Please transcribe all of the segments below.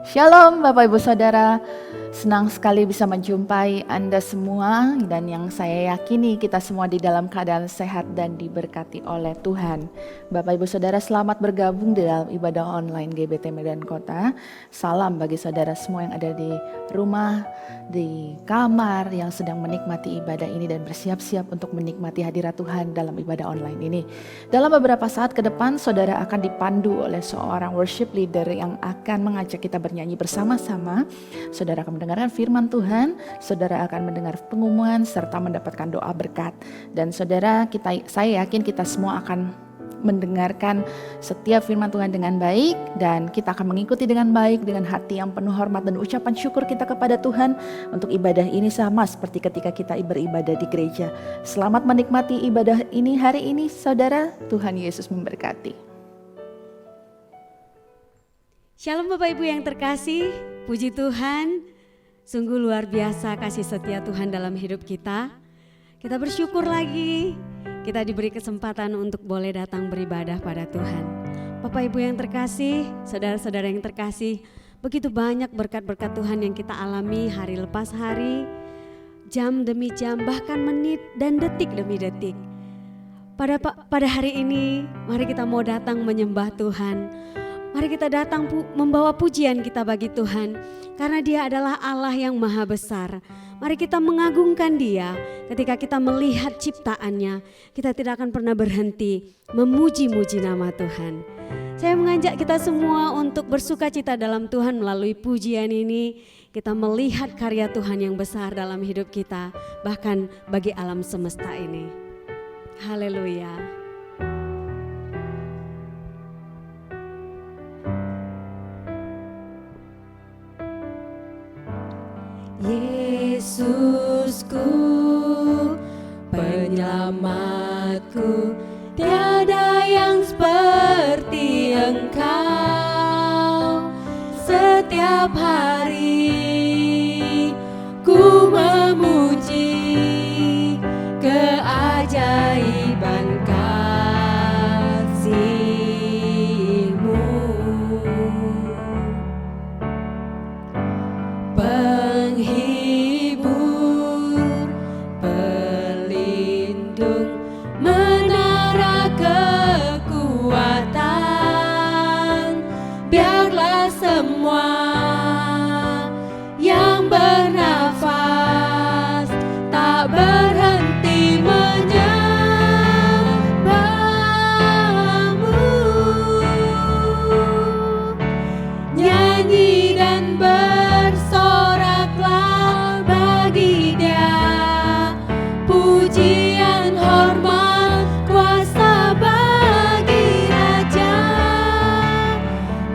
Shalom Bapak Ibu Saudara, senang sekali bisa menjumpai Anda semua dan yang saya yakini kita semua di dalam keadaan sehat dan diberkati oleh Tuhan. Bapak Ibu Saudara, selamat bergabung di dalam ibadah online GBT Medan Kota. Salam bagi saudara semua yang ada di rumah, di kamar yang sedang menikmati ibadah ini dan bersiap-siap untuk menikmati hadirat Tuhan dalam ibadah online ini. Dalam beberapa saat ke depan saudara akan dipandu oleh seorang worship leader yang akan mengajak kita bernyanyi bersama-sama. Saudara akan mendengarkan firman Tuhan, saudara akan mendengar pengumuman serta mendapatkan doa berkat. Dan saudara, saya yakin kita semua akan mendengarkan setiap firman Tuhan dengan baik dan kita akan mengikuti dengan baik dengan hati yang penuh hormat dan ucapan syukur kita kepada Tuhan untuk ibadah ini sama seperti ketika kita beribadah di gereja. Selamat menikmati ibadah ini hari ini saudara, Tuhan Yesus memberkati. Shalom Bapak Ibu yang terkasih, puji Tuhan, sungguh luar biasa kasih setia Tuhan dalam hidup kita. Kita bersyukur lagi, kita diberi kesempatan untuk boleh datang beribadah pada Tuhan. Bapak Ibu yang terkasih, saudara-saudara yang terkasih, begitu banyak berkat-berkat Tuhan yang kita alami hari lepas hari, jam demi jam, bahkan menit dan detik demi detik. Pada hari ini, mari kita mau datang menyembah Tuhan. Mari kita datang membawa pujian kita bagi Tuhan, karena Dia adalah Allah yang maha besar. Mari kita mengagungkan Dia ketika kita melihat ciptaannya. Kita tidak akan pernah berhenti memuji-muji nama Tuhan. Saya mengajak kita semua untuk bersuka cita dalam Tuhan melalui pujian ini. Kita melihat karya Tuhan yang besar dalam hidup kita, bahkan bagi alam semesta ini. Haleluya. Yesusku, penyelamatku, tiada yang seperti Engkau. Setiap hari ku memuji keajaiban kasih-Mu. Penghibur, pelindung, menara kekuatan, biarlah semua yang bernafas tak berhenti menyembah-Mu. Nyanyi dan bersoraklah bagi Dia, pujian, hormat, kuasa bagi Raja.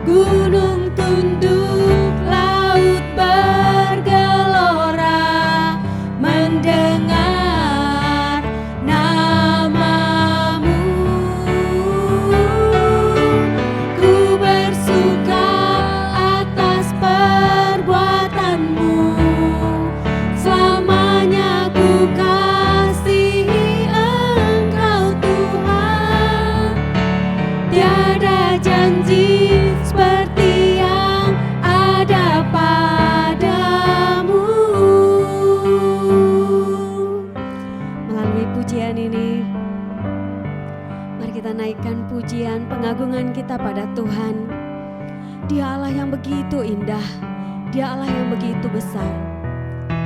Gunung tunduk, laut bergelora, mendengar nama-Mu. Ku bersuka atas perbuatan-Mu, selamanya ku kasihi Engkau Tuhan. Tiada janji seperti yang ada padamu. Melalui pujian ini, mari kita naikkan pujian pengagungan kita pada Tuhan. Dia Allah yang begitu indah, Dia Allah yang begitu besar.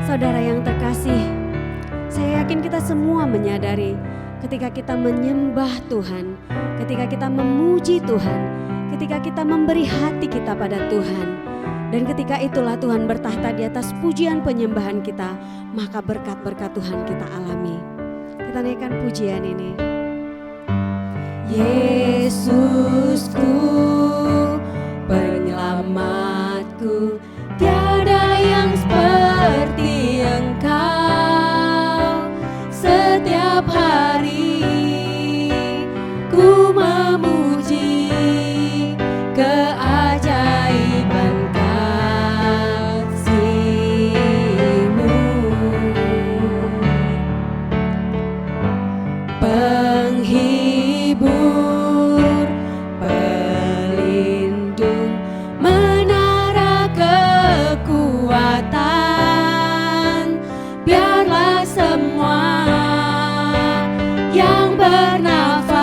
Saudara yang terkasih, saya yakin kita semua menyadari ketika kita menyembah Tuhan, ketika kita memuji Tuhan, ketika kita memberi hati kita pada Tuhan, dan ketika itulah Tuhan bertahta di atas pujian penyembahan kita, maka berkat-berkat Tuhan kita alami. Kita naikkan pujian ini. Yesusku, penyelamatku, tiada yang seperti Engkau. Setiap hari ku memuji keajaiban kasih-Mu. Penghibur, pelindung, menara bernafas,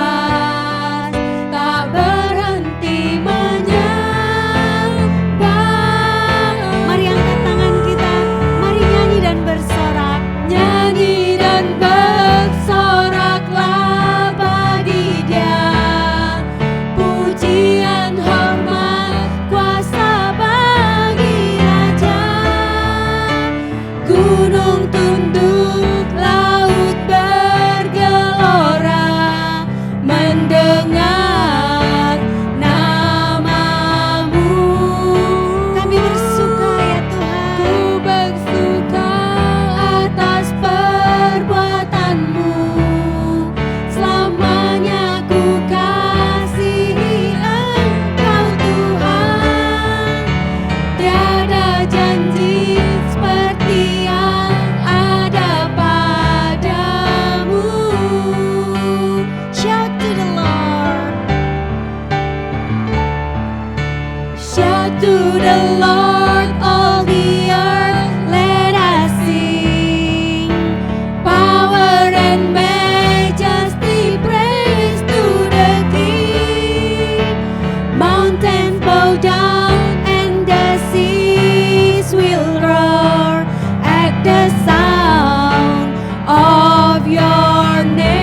tak berhenti menyembah. Mari angkat tangan kita, mari nyanyi dan bersorak. Nyanyi dan bersoraklah bagi Dia. Pujian, hormat, kuasa bagi Raja. Gunung tunduk, laut bergelora, mendengar namamu. Kami bersuka ya Tuhan, ku bersuka atas perbuatanmu. Selamanya ku kasihi Engkau Tuhan. Tiada janji seperti yang ada padamu. Shout to the Lord. Shout to the Lord, all the earth, let us sing. Power and majesty, praise to the King. Mountains bow down and the seas will roar at the sound of your name.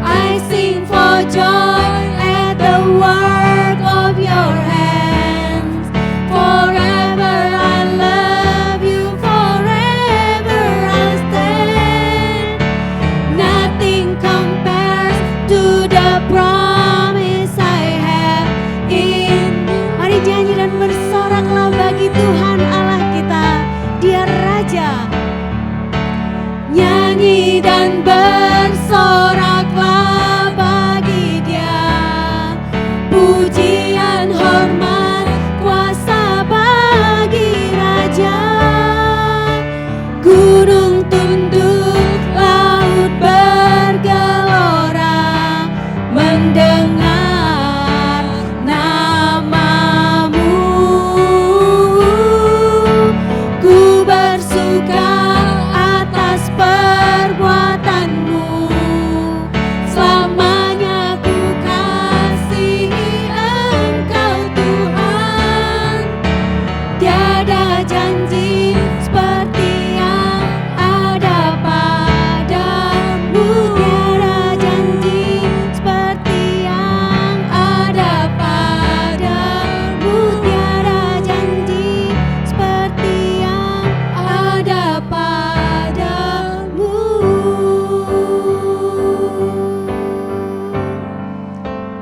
I sing for joy at the work of your hands. Forever I love you, forever I'll stand. Nothing compares to the promise I have in you. Mari nyanyi dan bersoraklah bagi Tuhan Allah kita, Dia Raja. Nyanyi dan bersoraklah bagi Dia. Pujian, hormat, kuasa bagi Raja. Gunung tunduk, laut bergelora, mendengar namamu. Ku bersuka atas perbuatanmu. Selamanya ku kasihi Engkau Tuhan. Tiada janji seperti yang ada padamu. Tiada janji seperti yang ada padamu. Tiada janji seperti yang ada padamu.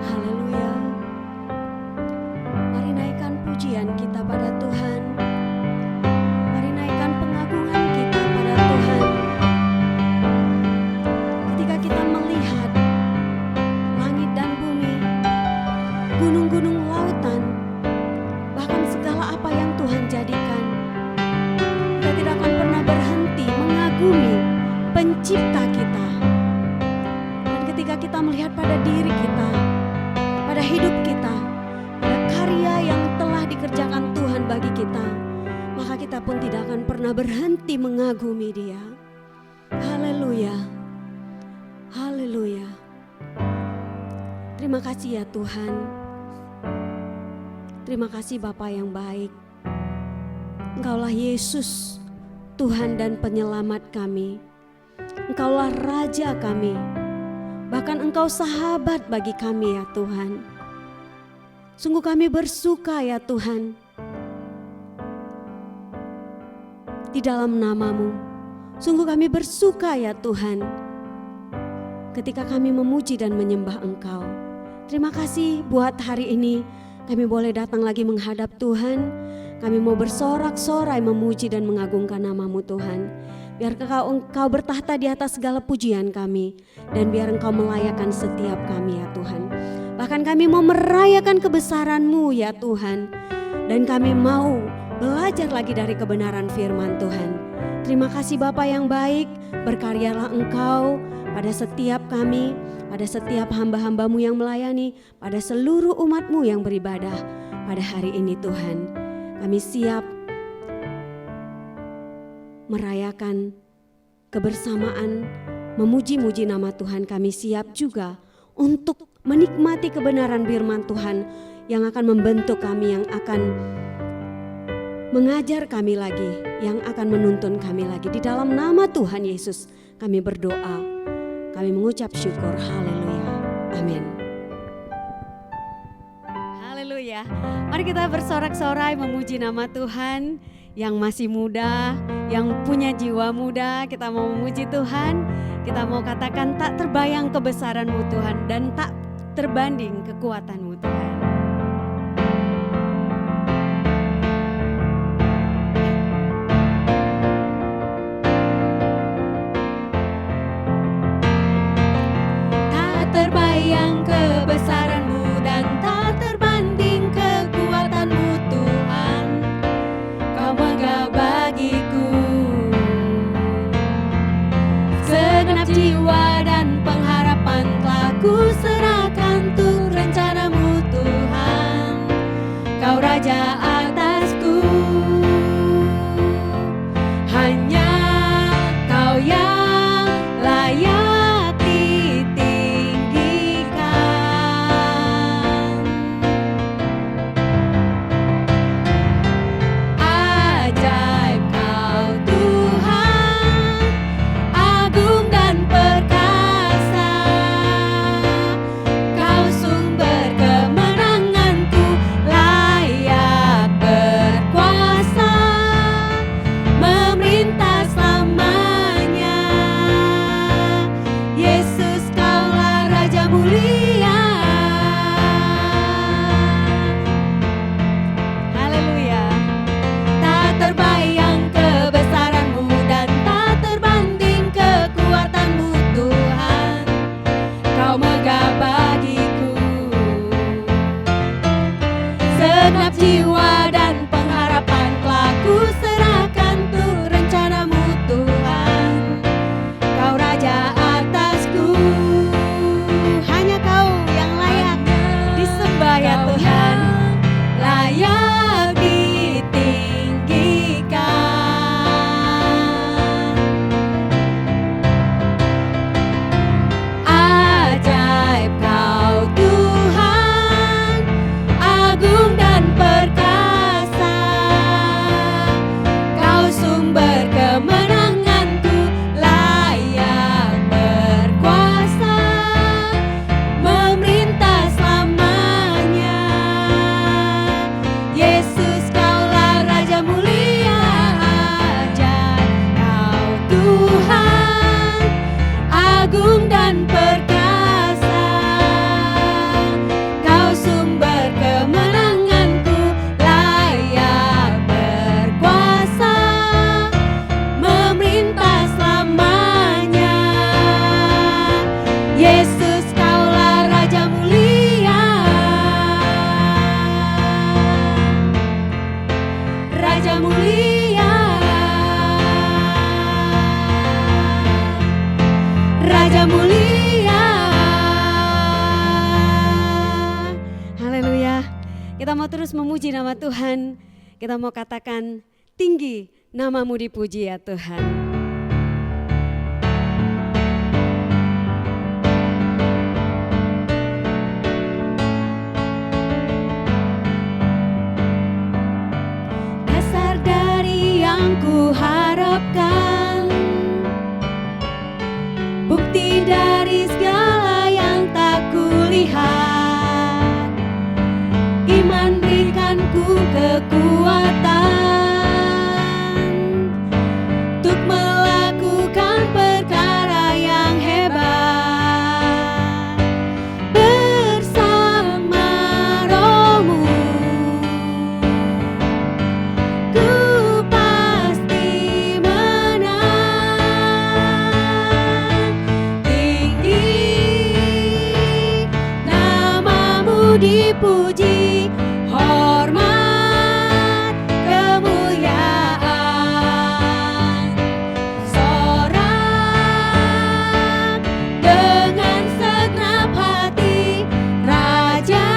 Haleluya. Mari naikkan pujian kita pada Tuhan. Mari naikkan pengagungan kita pada Tuhan. Ketika kita melihat langit dan bumi, gunung-gunung lautan, bahkan segala apa yang Tuhan jadikan, kita tidak akan pernah berhenti mengagumi pencipta kita. Dan ketika kita melihat pada diri kita, pada hidup kita, pada karya yang telah dikerjakan Tuhan bagi kita, maka kita pun tidak akan pernah berhenti mengagumi Dia. Haleluya. Haleluya. Terima kasih ya Tuhan. Terima kasih Bapa yang baik. Engkaulah Yesus, Tuhan dan penyelamat kami. Engkaulah Raja kami. Bahkan Engkau sahabat bagi kami ya Tuhan. Sungguh kami bersuka ya Tuhan di dalam nama-Mu. Sungguh kami bersuka ya Tuhan ketika kami memuji dan menyembah Engkau. Terima kasih buat hari ini kami boleh datang lagi menghadap Tuhan. Kami mau bersorak-sorai memuji dan mengagungkan nama-Mu Tuhan. Biar Engkau bertahta di atas segala pujian kami. Dan biar Engkau melayakan setiap kami ya Tuhan. Bahkan kami mau merayakan kebesaran-Mu ya Tuhan. Dan kami mau belajar lagi dari kebenaran firman Tuhan. Terima kasih Bapa yang baik. Berkaryalah Engkau pada setiap kami, pada setiap hamba-hamba-Mu yang melayani, pada seluruh umat-Mu yang beribadah pada hari ini Tuhan. Kami siap merayakan kebersamaan memuji-muji nama Tuhan, kami siap juga untuk menikmati kebenaran firman Tuhan yang akan membentuk kami, yang akan mengajar kami lagi, yang akan menuntun kami lagi. Di dalam nama Tuhan Yesus kami berdoa, kami mengucap syukur. Haleluya, amin. Haleluya. Mari kita bersorak-sorai memuji nama Tuhan yang masih muda, yang punya jiwa muda. Kita mau memuji Tuhan, kita mau katakan tak terbayang kebesaran-Mu Tuhan, dan tak terbanding kekuatan-Mu Tuhan. Tak terbayang kebesaran-Mu dan tak terbanding kekuatan-Mu Tuhan. Kau megah bagiku segenap jiwa dan pengharapan telah ku serahkan untuk rencana-Mu Tuhan. Kau Raja atasku, hanya Kau yang layak ditinggikan. Ajaib Kau Tuhan, agung dan perkasa. Kau sumber kemenanganku, layak berkuasa, memerintah selamanya. Yesus, Kaulah Raja mulia. Haleluya. Tak terbayang kebesaran-Mu dan tak terbanding kekuatan-Mu Tuhan. Kau megah bagiku segenap jiwa dan pengharapan telah ku serahkan untuk rencana-Mu Tuhan. Kau Raja atasku, hanya Kau yang layak disembah ya Tuhan, layak ditinggikan. Ajaib Kau Tuhan, agung dan perkasa. Kau sumber kemenanganku, layak berkuasa, memerintah selamanya. Yesus, Kaulah Raja mulia. Ajaib Kau Tuhan, agung dan perkasa. Kau sumber kemenanganku, layak berkuasa, memerintah selamanya. Yesus, Kaulah Raja mulia. Raja mulia, Raja mulia. Haleluya. Kita mau terus memuji nama Tuhan. Kita mau katakan, tinggi nama-Mu dipuji ya Tuhan. Dasar dari yang ku harapkan, bukti dari segala yang tak kulihat. Iman berikanku kekuatan untuk melakukan perkara yang hebat bersama Roh-Mu. Ku pasti menang. Tinggi nama-Mu dipuji, hormat kemuliaan. Sorak dengan segenap hati, Raja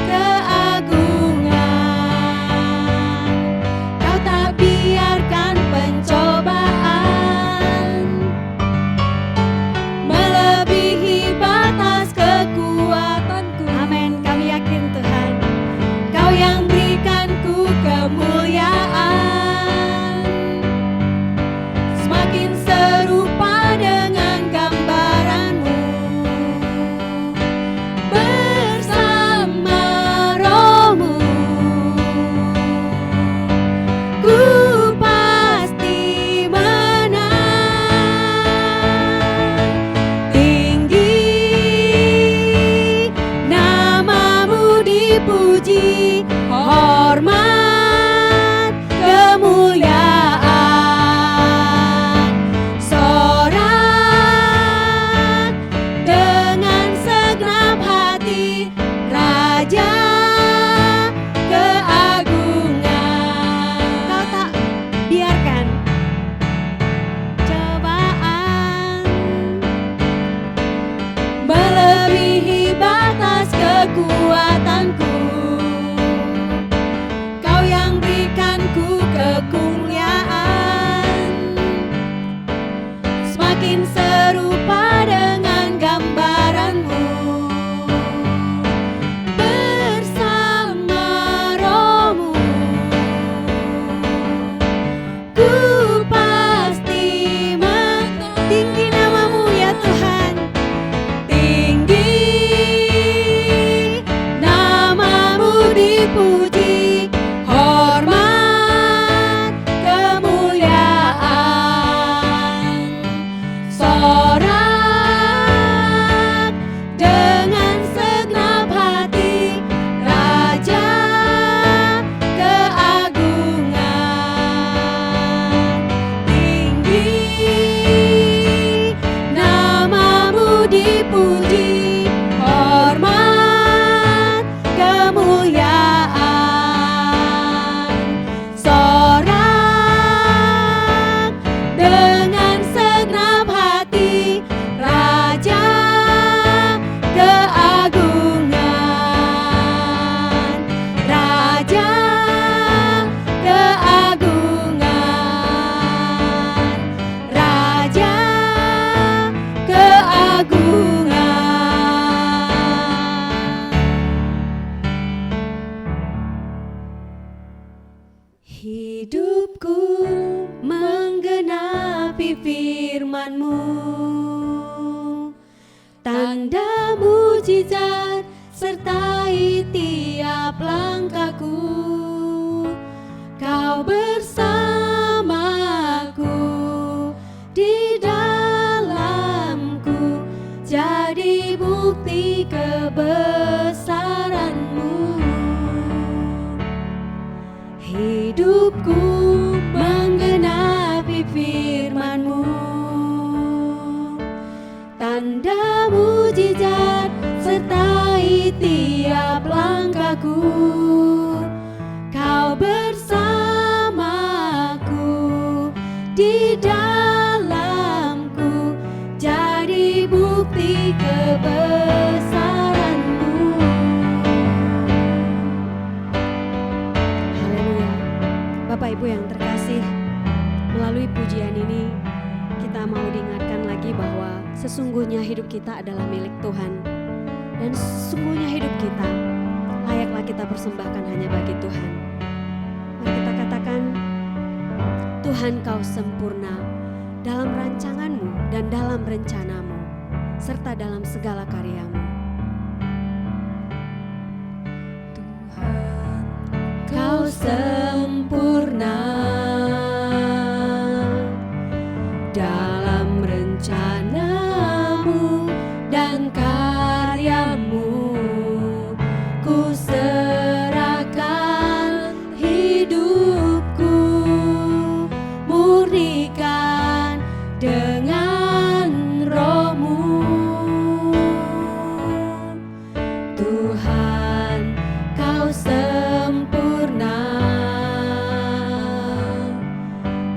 keagungan. Kau tak biarkan pencobaan makin serupa dengan gambaran-Mu. Bersama Roh-Mu ku pasti tinggi nama-Mu ya Tuhan, tinggi nama-Mu dipuji, hormat kemuliaan, sorak dengan segenap hati, Raja keagungan, tinggi nama-Mu dipuji, hormat kemuliaan, sorak dengan segenap hati, Raja keagungan, Raja keagungan, Raja keagungan. Hidupku menggenapi firman-Mu, tanda mujizat sertai tiap langkahku. Kau bersamaku, di dalamku, jadi bukti kebesaran-Mu. Hidupku menggenapi firman-Mu, tanda mujizat sertai tiap langkahku. Kau bersamaku, di dalamku, jadi bukti kebesaran-Mu. Haleluya. Bapak Ibu yang terkasih, melalui pujian ini kita mau diingatkan lagi bahwa sesungguhnya hidup kita adalah milik Tuhan, dan sesungguhnya hidup kita layaklah kita persembahkan hanya bagi Tuhan. Mari kita katakan, Tuhan Kau sempurna dalam rancangan-Mu dan dalam rencana-Mu, serta dalam segala karya-Mu. Tuhan Kau sempurna dalam rencana-Mu dan karya-Mu. Ku serahkan hidupku, murnikan dengan Roh-Mu. Tuhan Kau sempurna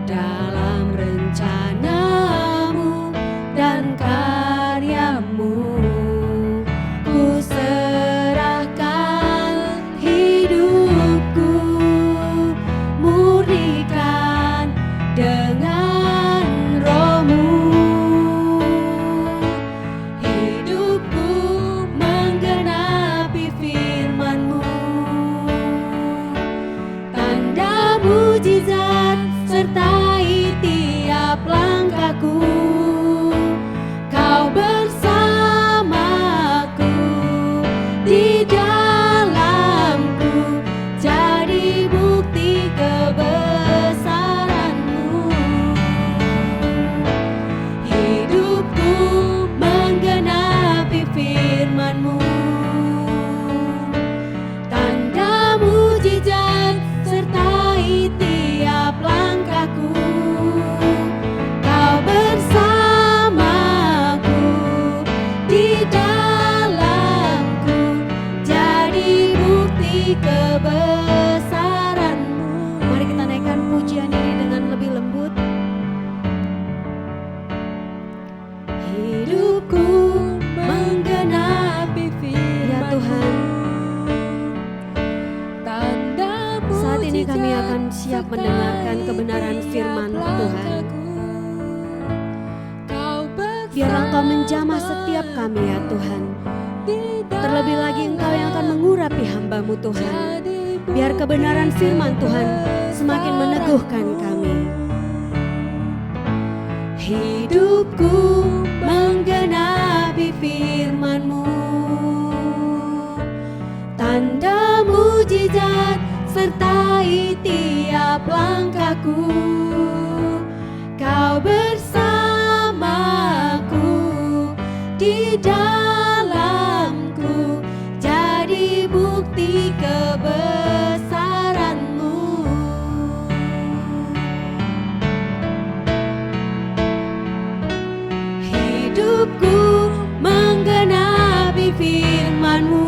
dalam rencana-Mu dan karya-Mu. Ku serahkan hidupku, murnikan dengan Roh-Mu. Hidupku menggenapi firman-Mu, tanda mujizat sertai tiap langkahku. Kau bersamaku, di dalamku, jadi bukti kebesaran-Mu. Hidupku menggenapi firman-Mu, tanda mujizat sertai tiap langkahku. Kau bersamaku, di dalamku, jadi bukti kebesaran-Mu. Mari kita naikkan pujian ini dengan lebih lembut. Hidupku menggenapi firman-Mu, ya Tuhan. Saat ini kami akan siap mendengarkan kebenaran firman Tuhan. Biarlah Engkau menjamah setiap kami ya Tuhan. Terlebih lagi Engkau yang akan mengurapi hamba-Mu Tuhan. Biar kebenaran firman Tuhan semakin meneguhkan kami. Hidupku menggenapi firman-Mu, tanda mujizat sertai tiap langkahku. Kau bersamaku di dalamku, jadi bukti kebesaran-Mu. Hidupku menggenapi firman-Mu,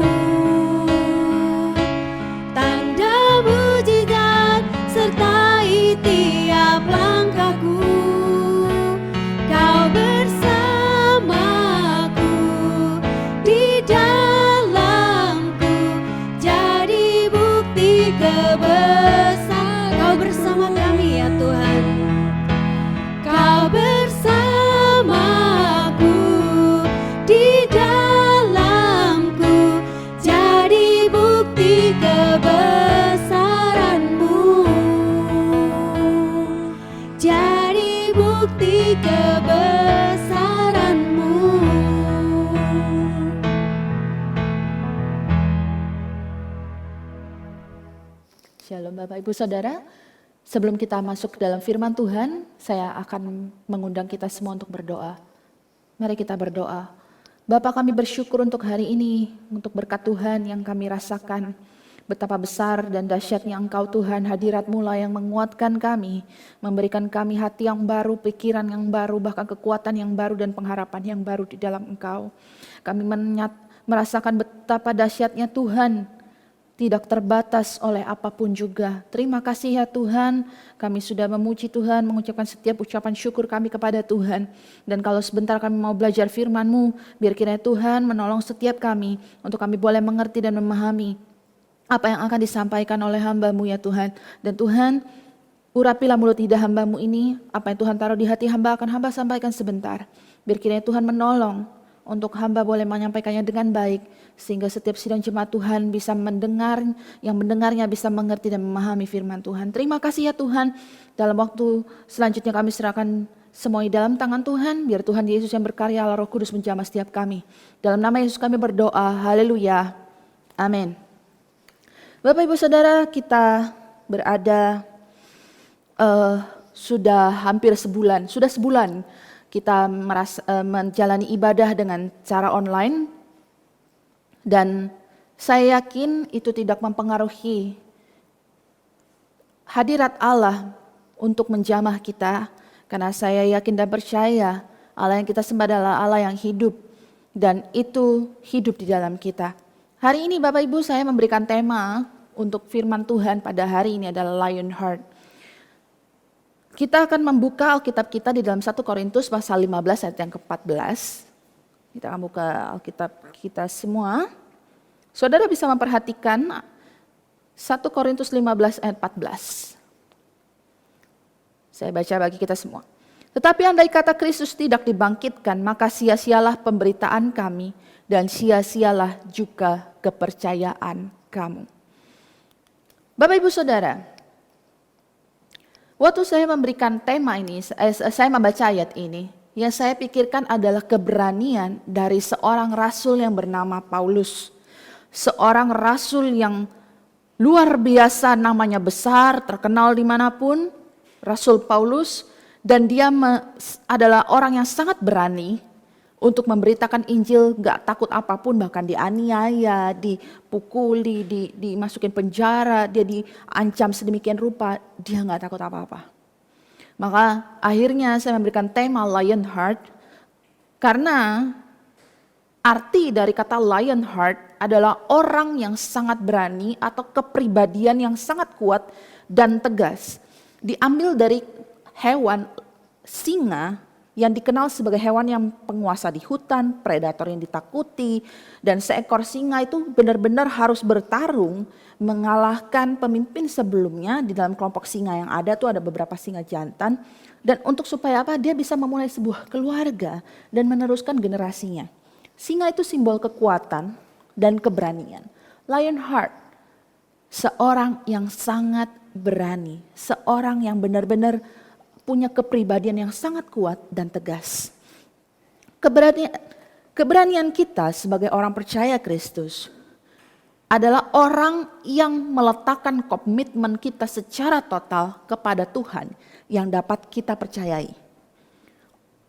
tanda mujizat sertai tiap langkahku. Kau bersamaku di dalamku, jadi bukti kebesaran. Kau bersama kami ya Tuhan. Kau bersamaku di dalamku, jadi bukti kebesaran-Mu, jadi bukti kebesaran-Mu. Shalom Bapak Ibu Saudara. Sebelum kita masuk ke dalam firman Tuhan, saya akan mengundang kita semua untuk berdoa. Mari kita berdoa. Bapa, kami bersyukur untuk hari ini, untuk berkat Tuhan yang kami rasakan. Betapa besar dan dahsyatnya Engkau Tuhan, hadirat-Mu lah yang menguatkan kami, memberikan kami hati yang baru, pikiran yang baru, bahkan kekuatan yang baru dan pengharapan yang baru di dalam Engkau. Kami merasakan betapa dahsyatnya Tuhan, tidak terbatas oleh apapun juga. Terima kasih ya Tuhan, kami sudah memuji Tuhan, mengucapkan setiap ucapan syukur kami kepada Tuhan. Dan kalau sebentar kami mau belajar firman-Mu, biar kiranya Tuhan menolong setiap kami, untuk kami boleh mengerti dan memahami apa yang akan disampaikan oleh hamba-Mu ya Tuhan. Dan Tuhan, urapilah mulut lidah hamba-Mu ini, apa yang Tuhan taruh di hati hamba akan hamba sampaikan sebentar. Biar kiranya Tuhan menolong, untuk hamba boleh menyampaikannya dengan baik, sehingga setiap sidang jemaat Tuhan bisa mendengar, yang mendengarnya bisa mengerti dan memahami firman Tuhan. Terima kasih ya Tuhan, dalam waktu selanjutnya kami serahkan semuanya dalam tangan Tuhan, biar Tuhan Yesus yang berkarya, Allah Roh Kudus menjamah setiap kami. Dalam nama Yesus kami berdoa, haleluya, amin. Bapak Ibu Saudara, kita berada sudah hampir sebulan, kita menjalani ibadah dengan cara online, dan saya yakin itu tidak mempengaruhi hadirat Allah untuk menjamah kita, karena saya yakin dan percaya Allah yang kita sembah adalah Allah yang hidup, dan itu hidup di dalam kita. Hari ini Bapak Ibu, saya memberikan tema untuk firman Tuhan pada hari ini adalah Lion Heart. Kita akan membuka Alkitab kita di dalam 1 Korintus pasal 15 ayat yang ke-14. Kita akan buka Alkitab kita semua. Saudara bisa memperhatikan 1 Korintus 15 ayat 14. Saya baca bagi kita semua. Tetapi andai kata Kristus tidak dibangkitkan, maka sia-sialah pemberitaan kami dan sia-sialah juga kepercayaan kamu. Bapak Ibu Saudara, waktu saya memberikan tema ini, saya membaca ayat ini, yang saya pikirkan adalah keberanian dari seorang rasul yang bernama Paulus. Seorang rasul yang luar biasa, namanya besar, terkenal dimanapun, Rasul Paulus, dan dia adalah orang yang sangat berani untuk memberitakan Injil, gak takut apapun, bahkan dianiaya, dipukuli, dimasukin penjara, dia diancam sedemikian rupa, dia gak takut apa-apa. Maka akhirnya saya memberikan tema Lion Heart, karena arti dari kata Lion Heart adalah orang yang sangat berani atau kepribadian yang sangat kuat dan tegas. Diambil dari hewan singa yang dikenal sebagai hewan yang penguasa di hutan, predator yang ditakuti, dan seekor singa itu benar-benar harus bertarung mengalahkan pemimpin sebelumnya. Di dalam kelompok singa yang ada tuh ada beberapa singa jantan, Dan untuk supaya apa? Dia bisa memulai sebuah keluarga dan meneruskan generasinya. Singa itu simbol kekuatan dan keberanian. Lionheart, seorang yang sangat berani, seorang yang benar-benar punya kepribadian yang sangat kuat dan tegas. Keberanian kita sebagai orang percaya Kristus adalah orang yang meletakkan komitmen kita secara total kepada Tuhan yang dapat kita percayai.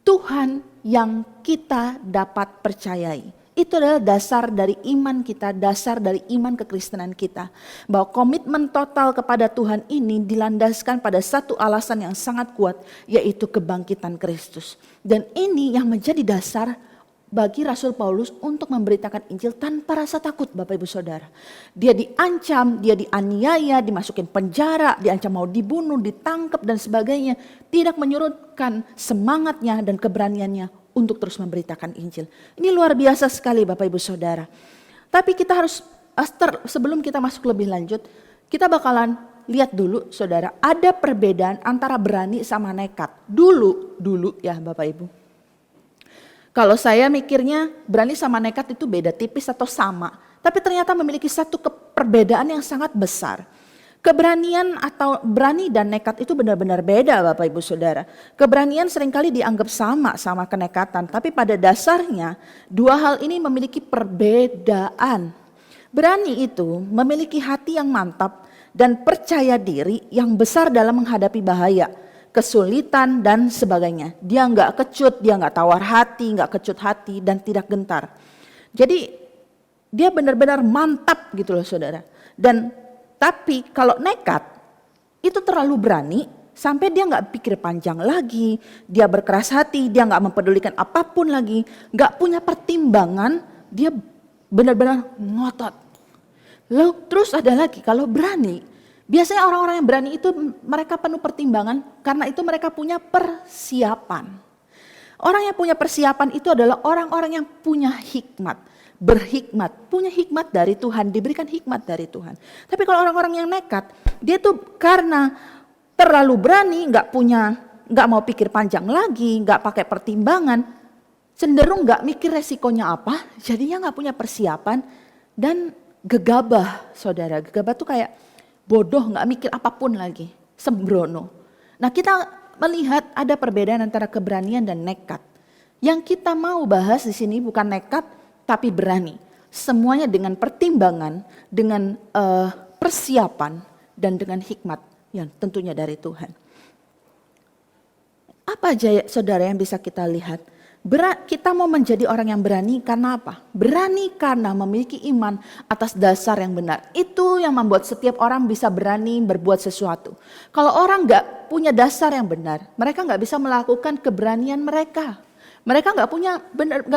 Tuhan yang kita dapat percayai. Itu adalah dasar dari iman kita, dasar dari iman kekristenan kita. Bahwa komitmen total kepada Tuhan ini dilandaskan pada satu alasan yang sangat kuat, yaitu kebangkitan Kristus. Dan ini yang menjadi dasar bagi Rasul Paulus untuk memberitakan Injil tanpa rasa takut, Bapak Ibu Saudara. Dia diancam, dia dianiaya, dimasukin penjara, diancam mau dibunuh, ditangkap dan sebagainya. Tidak menyurutkan semangatnya dan keberaniannya untuk terus memberitakan Injil. Ini luar biasa sekali Bapak Ibu Saudara. Tapi kita harus, sebelum kita masuk lebih lanjut, kita bakalan lihat dulu Saudara, ada perbedaan antara berani sama nekat. Dulu ya Bapak Ibu. Kalau saya mikirnya berani sama nekat itu beda tipis atau sama. Tapi ternyata memiliki satu perbedaan yang sangat besar. Keberanian atau berani dan nekat itu benar-benar beda Bapak Ibu Saudara. Keberanian seringkali dianggap sama kenekatan. Tapi pada dasarnya dua hal ini memiliki perbedaan. Berani itu memiliki hati yang mantap dan percaya diri yang besar dalam menghadapi bahaya, kesulitan dan sebagainya. Dia nggak kecut, dia nggak tawar hati, nggak kecut hati dan tidak gentar. Jadi dia benar-benar mantap gitu loh Saudara. Tapi kalau nekat itu terlalu berani sampai dia nggak pikir panjang lagi, dia berkeras hati, dia nggak mempedulikan apapun lagi, nggak punya pertimbangan, dia benar-benar ngotot. Lalu terus ada lagi kalau berani. Biasanya orang-orang yang berani itu mereka penuh pertimbangan karena itu mereka punya persiapan. Orang yang punya persiapan itu adalah orang-orang yang punya hikmat, berhikmat, punya hikmat dari Tuhan, diberikan hikmat dari Tuhan. Tapi kalau orang-orang yang nekat, dia tuh karena terlalu berani, nggak mau pikir panjang lagi, nggak pakai pertimbangan, cenderung nggak mikir resikonya apa, jadinya nggak punya persiapan dan gegabah, Saudara. Gegabah tuh kayak bodoh, nggak mikir apapun lagi, sembrono. Nah kita melihat ada perbedaan antara keberanian dan nekat. Yang kita mau bahas di sini bukan nekat, tapi berani. Semuanya dengan pertimbangan, dengan persiapan, dan dengan hikmat yang tentunya dari Tuhan. Apa aja Saudara yang bisa kita lihat? Kita mau menjadi orang yang berani karena apa? Berani karena memiliki iman atas dasar yang benar. Itu yang membuat setiap orang bisa berani berbuat sesuatu. Kalau orang gak punya dasar yang benar, mereka gak bisa melakukan keberanian mereka. Mereka gak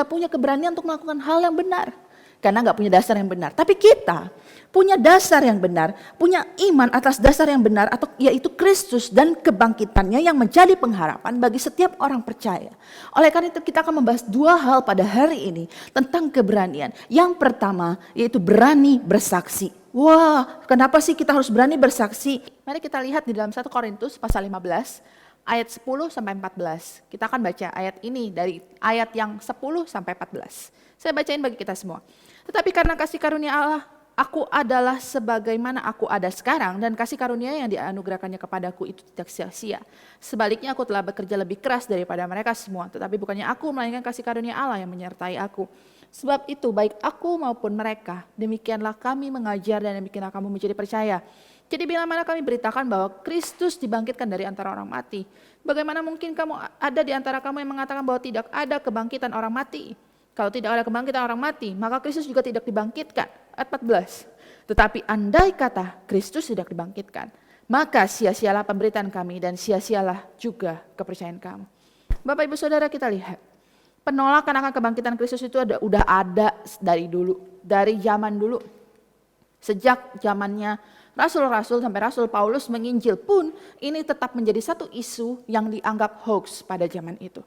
punya keberanian untuk melakukan hal yang benar. Karena gak punya dasar yang benar. Tapi kita punya dasar yang benar, punya iman atas dasar yang benar, atau yaitu Kristus dan kebangkitannya yang menjadi pengharapan bagi setiap orang percaya. Oleh karena itu kita akan membahas dua hal pada hari ini tentang keberanian. Yang pertama yaitu berani bersaksi. Wah, kenapa sih kita harus berani bersaksi? Mari kita lihat di dalam 1 Korintus pasal 15 ayat 10 sampai 14. Kita akan baca ayat ini dari ayat yang 10 sampai 14. Saya bacain bagi kita semua. Tetapi karena kasih karunia Allah, aku adalah sebagaimana aku ada sekarang, dan kasih karunia yang dianugerahkannya kepadaku itu tidak sia-sia. Sebaliknya aku telah bekerja lebih keras daripada mereka semua, tetapi bukannya aku, melainkan kasih karunia Allah yang menyertai aku. Sebab itu baik aku maupun mereka, demikianlah kami mengajar dan demikianlah kamu menjadi percaya. Jadi bila mana kami beritakan bahwa Kristus dibangkitkan dari antara orang mati, bagaimana mungkin ada di antara kamu yang mengatakan bahwa tidak ada kebangkitan orang mati? Kalau tidak ada kebangkitan orang mati, maka Kristus juga tidak dibangkitkan. Ayat 14. Tetapi andai kata Kristus tidak dibangkitkan, maka sia-sialah pemberitaan kami dan sia-sialah juga kepercayaan kamu. Bapak Ibu Saudara, kita lihat. Penolakan akan kebangkitan Kristus itu udah ada dari dulu, dari zaman dulu. Sejak zamannya Rasul-Rasul sampai Rasul Paulus menginjil pun, ini tetap menjadi satu isu yang dianggap hoax pada zaman itu.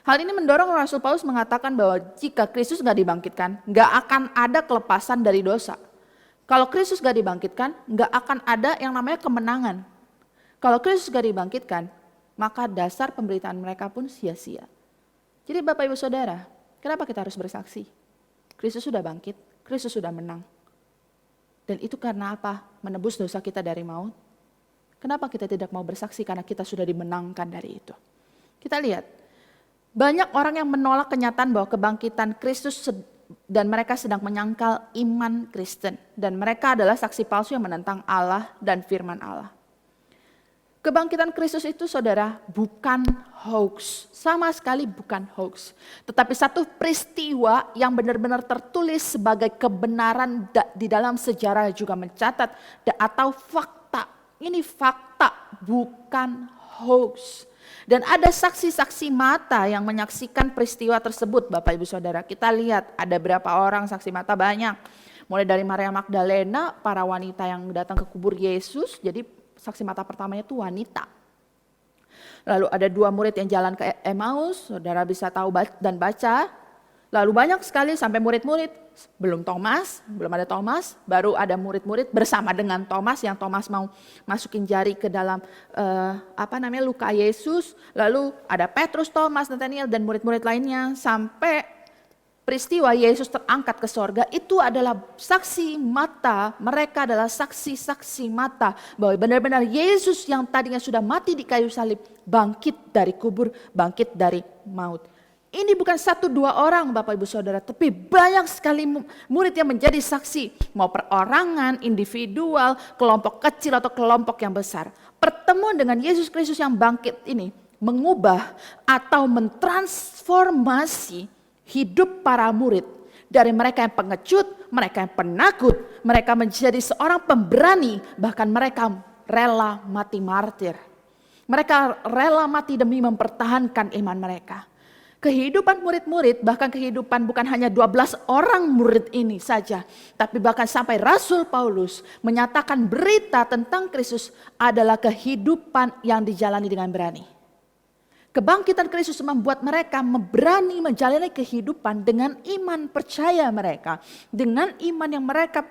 Hal ini mendorong Rasul Paulus mengatakan bahwa jika Kristus gak dibangkitkan, gak akan ada kelepasan dari dosa. Kalau Kristus gak dibangkitkan, gak akan ada yang namanya kemenangan. Kalau Kristus gak dibangkitkan, maka dasar pemberitaan mereka pun sia-sia. Jadi Bapak Ibu Saudara, kenapa kita harus bersaksi? Kristus sudah bangkit, Kristus sudah menang. Dan itu karena apa? Menebus dosa kita dari maut. Kenapa kita tidak mau bersaksi? Karena kita sudah dimenangkan dari itu. Kita lihat, banyak orang yang menolak kenyataan bahwa kebangkitan Kristus dan mereka sedang menyangkal iman Kristen. Dan mereka adalah saksi palsu yang menentang Allah dan firman Allah. Kebangkitan Kristus itu saudara bukan hoax, sama sekali bukan hoax. Tetapi satu peristiwa yang benar-benar tertulis sebagai kebenaran di dalam sejarah juga mencatat atau fakta. Ini fakta bukan hoax. Dan ada saksi-saksi mata yang menyaksikan peristiwa tersebut Bapak Ibu Saudara. Kita lihat ada berapa orang saksi mata banyak. Mulai dari Maria Magdalena, para wanita yang datang ke kubur Yesus, jadi saksi mata pertamanya itu wanita. Lalu ada 2 murid yang jalan ke Emmaus, saudara bisa tahu dan baca. Lalu banyak sekali sampai murid-murid, belum ada Thomas, baru ada murid-murid bersama dengan Thomas yang Thomas mau masukin jari ke dalam luka Yesus. Lalu ada Petrus, Thomas, Nathaniel dan murid-murid lainnya sampai peristiwa Yesus terangkat ke sorga. Itu adalah saksi mata, mereka adalah saksi-saksi mata bahwa benar-benar Yesus yang tadinya sudah mati di kayu salib bangkit dari kubur, bangkit dari maut. Ini bukan 1-2 orang Bapak Ibu Saudara, tapi banyak sekali murid yang menjadi saksi. Mau perorangan, individual, kelompok kecil atau kelompok yang besar. Pertemuan dengan Yesus Kristus yang bangkit ini mengubah atau mentransformasi hidup para murid. Dari mereka yang pengecut, mereka yang penakut, mereka menjadi seorang pemberani, bahkan mereka rela mati martir. Mereka rela mati demi mempertahankan iman mereka. Kehidupan murid-murid, bahkan kehidupan bukan hanya 12 orang murid ini saja, tapi bahkan sampai Rasul Paulus menyatakan berita tentang Kristus adalah kehidupan yang dijalani dengan berani. Kebangkitan Kristus membuat mereka berani menjalani kehidupan dengan iman percaya mereka. Dengan iman yang mereka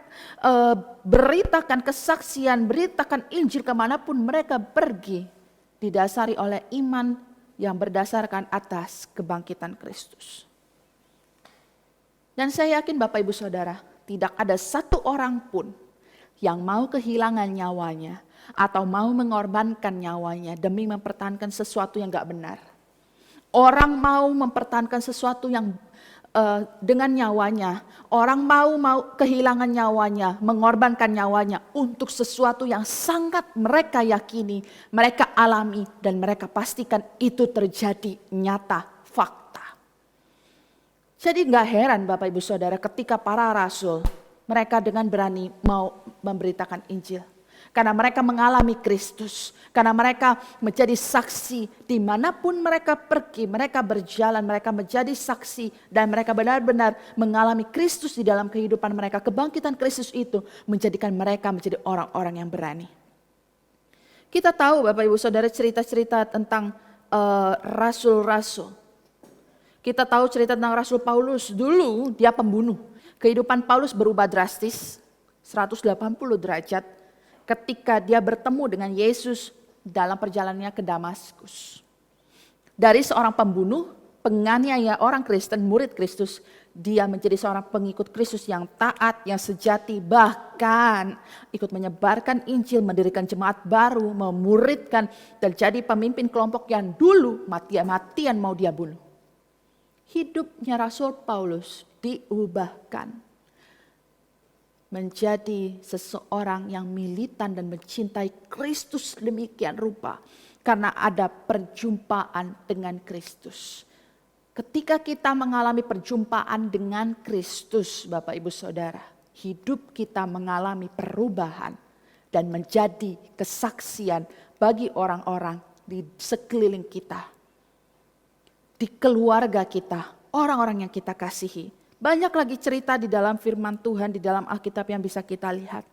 beritakan kesaksian, beritakan Injil kemanapun mereka pergi. Didasari oleh iman yang berdasarkan atas kebangkitan Kristus. Dan saya yakin Bapak Ibu Saudara, tidak ada 1 orang pun yang mau kehilangan nyawanya atau mau mengorbankan nyawanya demi mempertahankan sesuatu yang gak benar. Orang mau mempertahankan sesuatu yang dengan nyawanya, orang mau kehilangan nyawanya, mengorbankan nyawanya untuk sesuatu yang sangat mereka yakini, mereka alami dan mereka pastikan itu terjadi nyata, fakta. Jadi gak heran Bapak Ibu Saudara ketika para rasul mereka dengan berani mau memberitakan Injil. Karena mereka mengalami Kristus, karena mereka menjadi saksi dimanapun mereka pergi, mereka berjalan, mereka menjadi saksi dan mereka benar-benar mengalami Kristus di dalam kehidupan mereka. Kebangkitan Kristus itu menjadikan mereka menjadi orang-orang yang berani. Kita tahu Bapak Ibu Saudara cerita-cerita tentang rasul-rasul. Kita tahu cerita tentang Rasul Paulus, dulu dia pembunuh. Kehidupan Paulus berubah drastis, 180 derajat. Ketika dia bertemu dengan Yesus dalam perjalanannya ke Damaskus. Dari seorang pembunuh, penganiaya orang Kristen, murid Kristus, dia menjadi seorang pengikut Kristus yang taat, yang sejati, bahkan ikut menyebarkan Injil, mendirikan jemaat baru, memuridkan, dan jadi pemimpin kelompok yang dulu mati-matian mau dia bunuh. Hidupnya Rasul Paulus diubahkan menjadi seseorang yang militan dan mencintai Kristus demikian rupa. Karena ada perjumpaan dengan Kristus. Ketika kita mengalami perjumpaan dengan Kristus Bapak Ibu Saudara. Hidup kita mengalami perubahan dan menjadi kesaksian bagi orang-orang di sekeliling kita. Di keluarga kita, orang-orang yang kita kasihi. Banyak lagi cerita di dalam firman Tuhan, di dalam Alkitab yang bisa kita lihat.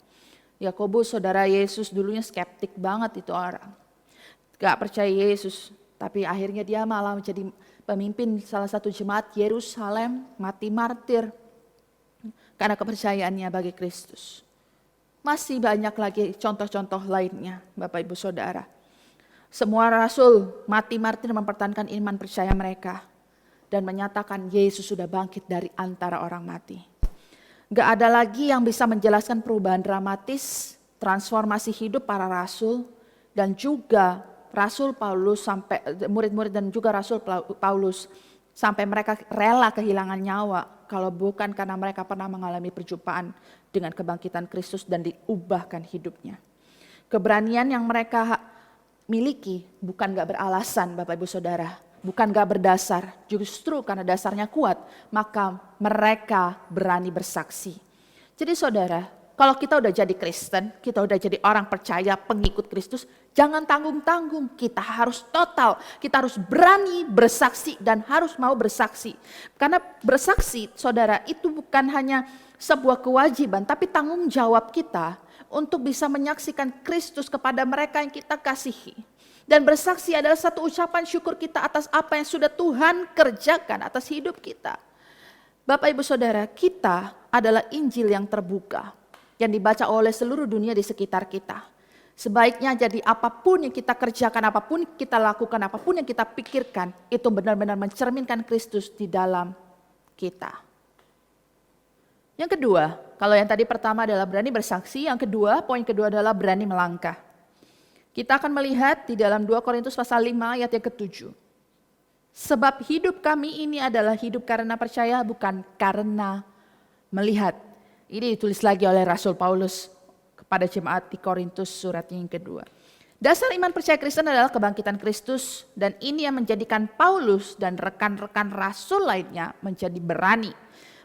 Yakobus, saudara Yesus, dulunya skeptik banget itu orang. Gak percaya Yesus, tapi akhirnya dia malah menjadi pemimpin salah satu jemaat Yerusalem, mati martir. Karena kepercayaannya bagi Kristus. Masih banyak lagi contoh-contoh lainnya, Bapak Ibu Saudara. Semua rasul mati-mati mempertahankan iman percaya mereka dan menyatakan Yesus sudah bangkit dari antara orang mati. Gak ada lagi yang bisa menjelaskan perubahan dramatis, transformasi hidup para rasul dan juga Rasul Paulus sampai murid-murid dan juga Rasul Paulus sampai mereka rela kehilangan nyawa kalau bukan karena mereka pernah mengalami perjumpaan dengan kebangkitan Kristus dan diubahkan hidupnya. Keberanian yang mereka miliki bukan gak beralasan Bapak Ibu Saudara, bukan gak berdasar, justru karena dasarnya kuat, maka mereka berani bersaksi. Jadi saudara, kalau kita udah jadi Kristen, kita udah jadi orang percaya pengikut Kristus, jangan tanggung-tanggung, kita harus total, kita harus berani bersaksi dan harus mau bersaksi. Karena bersaksi saudara itu bukan hanya sebuah kewajiban, tapi tanggung jawab kita untuk bisa menyaksikan Kristus kepada mereka yang kita kasihi. Dan bersaksi adalah satu ucapan syukur kita atas apa yang sudah Tuhan kerjakan atas hidup kita. Bapak Ibu Saudara, kita adalah Injil yang terbuka, yang dibaca oleh seluruh dunia di sekitar kita. Sebaiknya jadi apapun yang kita kerjakan, apapun yang kita lakukan, apapun yang kita pikirkan, itu benar-benar mencerminkan Kristus di dalam kita. Yang kedua, kalau yang tadi pertama adalah berani bersaksi, yang kedua, poin kedua adalah berani melangkah. Kita akan melihat di dalam 2 Korintus pasal 5 ayat yang ke-7. Sebab hidup kami ini adalah hidup karena percaya, bukan karena melihat. Ini ditulis lagi oleh Rasul Paulus kepada jemaat di Korintus surat yang kedua. Dasar iman percaya Kristen adalah kebangkitan Kristus, dan ini yang menjadikan Paulus dan rekan-rekan rasul lainnya menjadi berani.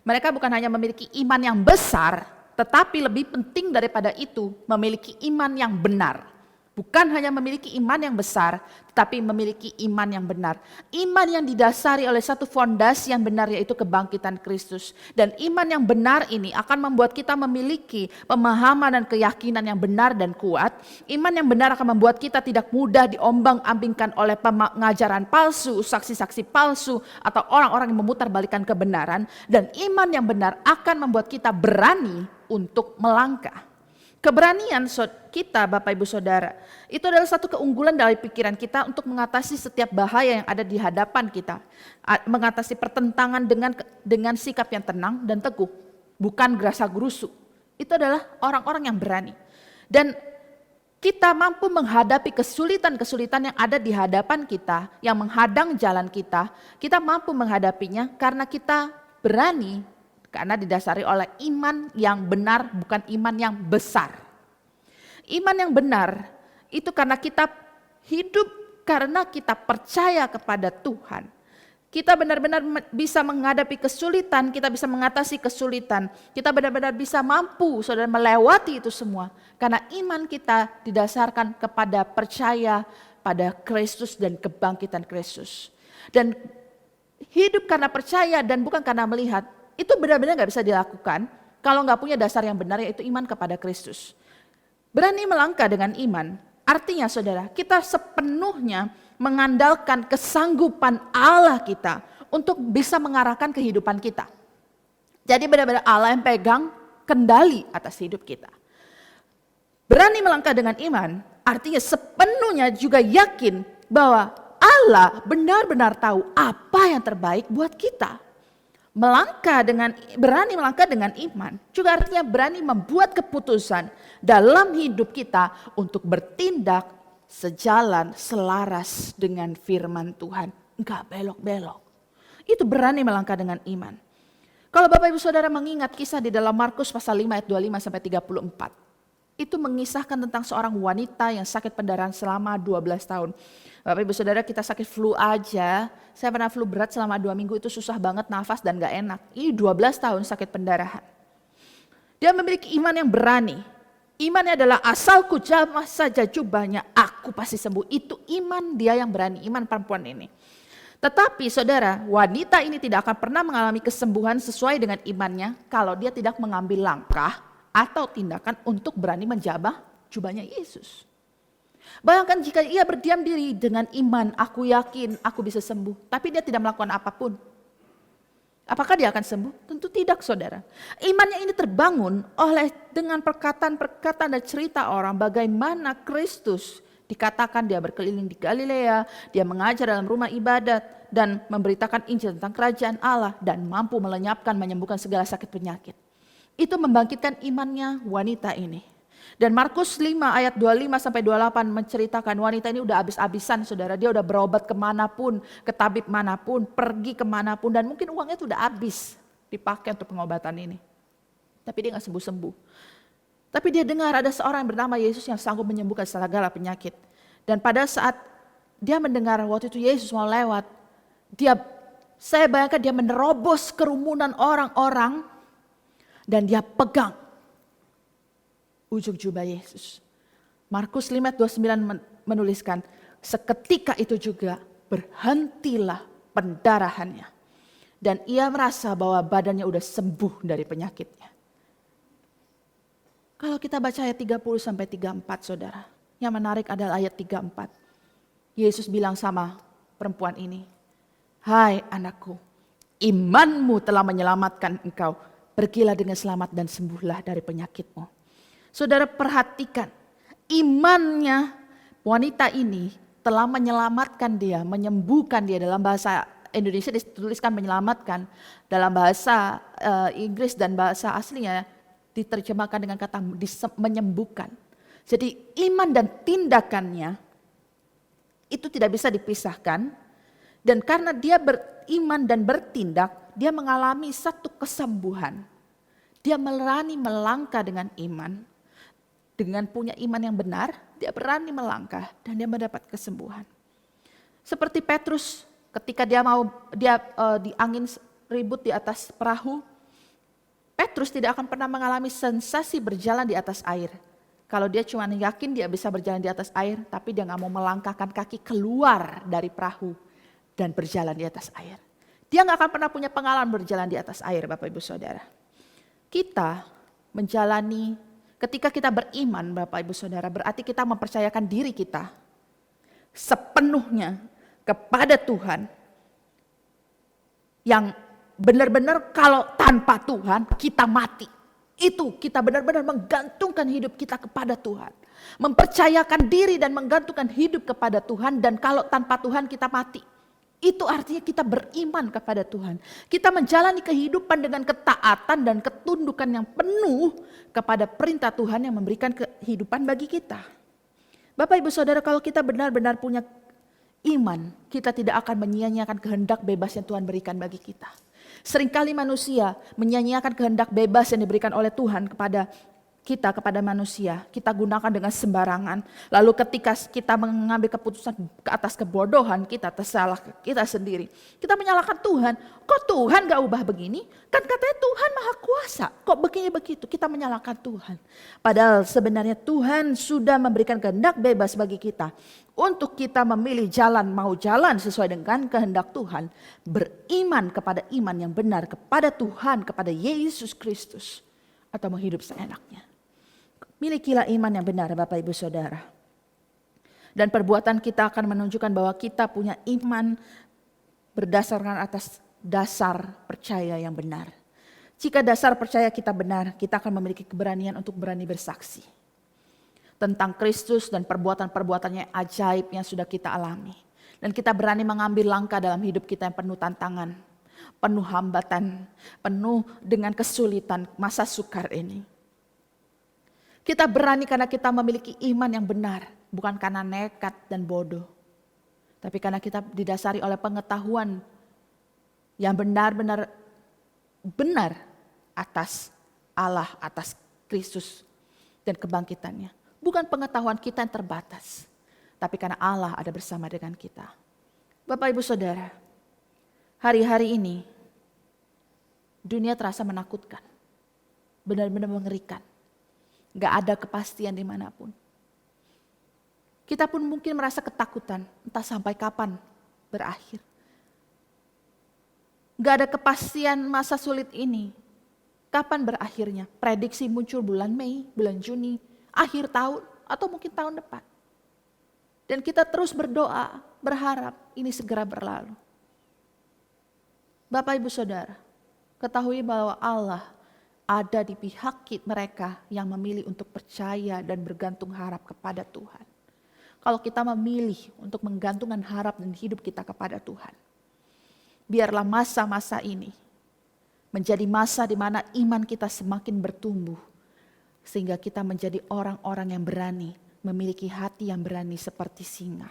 Mereka bukan hanya memiliki iman yang besar, tetapi lebih penting daripada itu memiliki iman yang benar. Bukan hanya memiliki iman yang besar, tetapi memiliki iman yang benar. Iman yang didasari oleh satu fondasi yang benar, yaitu kebangkitan Kristus. Dan iman yang benar ini akan membuat kita memiliki pemahaman dan keyakinan yang benar dan kuat. Iman yang benar akan membuat kita tidak mudah diombang-ambingkan oleh pengajaran palsu, saksi-saksi palsu, atau orang-orang yang memutarbalikkan kebenaran. Dan iman yang benar akan membuat kita berani untuk melangkah. Keberanian kita Bapak Ibu Saudara, itu adalah satu keunggulan dari pikiran kita untuk mengatasi setiap bahaya yang ada di hadapan kita. Mengatasi pertentangan dengan sikap yang tenang dan teguh, bukan gerasa gerusu. Itu adalah orang-orang yang berani. Dan kita mampu menghadapi kesulitan-kesulitan yang ada di hadapan kita, yang menghadang jalan kita mampu menghadapinya karena kita berani. Karena didasari oleh iman yang benar, bukan iman yang besar. Iman yang benar itu karena kita hidup, karena kita percaya kepada Tuhan. Kita benar-benar bisa menghadapi kesulitan, kita bisa mengatasi kesulitan. Kita benar-benar bisa mampu, saudara, melewati itu semua. Karena iman kita didasarkan kepada percaya pada Kristus dan kebangkitan Kristus. Dan hidup karena percaya dan bukan karena melihat, itu benar-benar gak bisa dilakukan kalau gak punya dasar yang benar, yaitu iman kepada Kristus. Berani melangkah dengan iman, artinya saudara, kita sepenuhnya mengandalkan kesanggupan Allah kita untuk bisa mengarahkan kehidupan kita. Jadi benar-benar Allah yang pegang kendali atas hidup kita. Berani melangkah dengan iman, artinya sepenuhnya juga yakin bahwa Allah benar-benar tahu apa yang terbaik buat kita. Berani melangkah dengan iman juga artinya berani membuat keputusan dalam hidup kita untuk bertindak sejalan selaras dengan firman Tuhan, enggak belok-belok. Itu berani melangkah dengan iman. Kalau Bapak Ibu Saudara mengingat kisah di dalam Markus pasal 5 ayat 25 sampai 34. Itu mengisahkan tentang seorang wanita yang sakit pendarahan selama 12 tahun. Bapak Ibu Saudara, kita sakit flu aja, saya pernah flu berat selama 2 minggu, itu susah banget nafas dan gak enak. Ini 12 tahun sakit pendarahan. Dia memiliki iman yang berani. Imannya adalah asalku jamah saja jubahnya, aku pasti sembuh. Itu iman dia yang berani, iman perempuan ini. Tetapi saudara, wanita ini tidak akan pernah mengalami kesembuhan sesuai dengan imannya kalau dia tidak mengambil langkah atau tindakan untuk berani menjamah jubahnya Yesus. Bayangkan jika ia berdiam diri dengan iman, aku yakin aku bisa sembuh, tapi dia tidak melakukan apapun. Apakah dia akan sembuh? Tentu tidak, saudara. Imannya ini terbangun dengan perkataan-perkataan dan cerita orang bagaimana Kristus Dikatakan dia berkeliling di Galilea, dia mengajar dalam rumah ibadat dan memberitakan Injil tentang kerajaan Allah dan mampu melenyapkan, menyembuhkan segala sakit penyakit. Itu membangkitkan imannya wanita ini. Dan Markus 5 ayat 25 sampai 28 menceritakan wanita ini udah habis-habisan saudara. Dia udah berobat kemanapun, ke tabib manapun, pergi kemanapun. Dan mungkin uangnya itu udah habis dipakai untuk pengobatan ini. Tapi dia gak sembuh-sembuh. Tapi dia dengar ada seorang yang bernama Yesus yang sanggup menyembuhkan segala penyakit. Dan pada saat dia mendengar waktu itu Yesus mau lewat, saya bayangkan dia menerobos kerumunan orang-orang dan dia pegang ujung jubah Yesus. Markus 5:29 menuliskan, seketika itu juga berhentilah pendarahannya. Dan ia merasa bahwa badannya udah sembuh dari penyakitnya. Kalau kita baca ayat 30 sampai 34 saudara, yang menarik adalah ayat 34. Yesus bilang sama perempuan ini, "Hai anakku, imanmu telah menyelamatkan engkau. Pergilah dengan selamat dan sembuhlah dari penyakitmu." Saudara perhatikan, imannya wanita ini telah menyelamatkan dia, menyembuhkan dia. Dalam bahasa Indonesia dituliskan menyelamatkan, dalam bahasa Inggris dan bahasa aslinya diterjemahkan dengan kata menyembuhkan. Jadi iman dan tindakannya itu tidak bisa dipisahkan. Dan karena dia beriman dan bertindak, dia mengalami satu kesembuhan. Dia berani melangkah dengan iman. Dengan punya iman yang benar, dia berani melangkah dan dia mendapat kesembuhan. Seperti Petrus ketika dia di angin ribut di atas perahu, Petrus tidak akan pernah mengalami sensasi berjalan di atas air. Kalau dia cuma yakin dia bisa berjalan di atas air, tapi dia gak mau melangkahkan kaki keluar dari perahu dan berjalan di atas air. Dia gak akan pernah punya pengalaman berjalan di atas air, Bapak Ibu Saudara. Kita menjalani, ketika kita beriman Bapak Ibu Saudara, berarti kita mempercayakan diri kita sepenuhnya kepada Tuhan. Yang benar-benar kalau tanpa Tuhan kita mati. Itu kita benar-benar menggantungkan hidup kita kepada Tuhan. Mempercayakan diri dan menggantungkan hidup kepada Tuhan, dan kalau tanpa Tuhan kita mati. Itu artinya kita beriman kepada Tuhan. Kita menjalani kehidupan dengan ketaatan dan ketundukan yang penuh kepada perintah Tuhan yang memberikan kehidupan bagi kita. Bapak Ibu Saudara, kalau kita benar-benar punya iman, kita tidak akan menyia-nyiakan kehendak bebas yang Tuhan berikan bagi kita. Seringkali manusia menyia-nyiakan kehendak bebas yang diberikan oleh Tuhan kepada kita, kepada manusia. Kita gunakan dengan sembarangan. Lalu ketika kita mengambil keputusan ke atas kebodohan kita, tersalah kita sendiri. Kita menyalahkan Tuhan. Kok Tuhan gak ubah begini? Kan katanya Tuhan maha kuasa. Kok begini begitu? Kita menyalahkan Tuhan. Padahal sebenarnya Tuhan sudah memberikan kehendak bebas bagi kita. Untuk kita memilih jalan, mau jalan sesuai dengan kehendak Tuhan. Beriman kepada iman yang benar kepada Tuhan, kepada Yesus Kristus. Atau mau hidup seenaknya. Milikilah iman yang benar Bapak Ibu Saudara. Dan perbuatan kita akan menunjukkan bahwa kita punya iman berdasarkan atas dasar percaya yang benar. Jika dasar percaya kita benar, kita akan memiliki keberanian untuk berani bersaksi. Tentang Kristus dan perbuatan-perbuatannya ajaib yang sudah kita alami. Dan kita berani mengambil langkah dalam hidup kita yang penuh tantangan, penuh hambatan, penuh dengan kesulitan masa sukar ini. Kita berani karena kita memiliki iman yang benar, bukan karena nekat dan bodoh. Tapi karena kita didasari oleh pengetahuan yang benar-benar benar atas Allah, atas Kristus dan kebangkitannya. Bukan pengetahuan kita yang terbatas, tapi karena Allah ada bersama dengan kita. Bapak Ibu Saudara, hari-hari ini dunia terasa menakutkan, benar-benar mengerikan. Gak ada kepastian dimanapun. Kita pun mungkin merasa ketakutan, entah sampai kapan berakhir. Gak ada kepastian masa sulit ini. Kapan berakhirnya? Prediksi muncul bulan Mei, bulan Juni, akhir tahun, atau mungkin tahun depan. Dan kita terus berdoa, berharap ini segera berlalu. Bapak Ibu Saudara, ketahui bahwa Allah ada di pihak mereka yang memilih untuk percaya dan bergantung harap kepada Tuhan. kalau kita memilih untuk menggantungkan harap dan hidup kita kepada Tuhan. Biarlah masa-masa ini menjadi masa di mana iman kita semakin bertumbuh, sehingga kita menjadi orang-orang yang berani, memiliki hati yang berani seperti singa.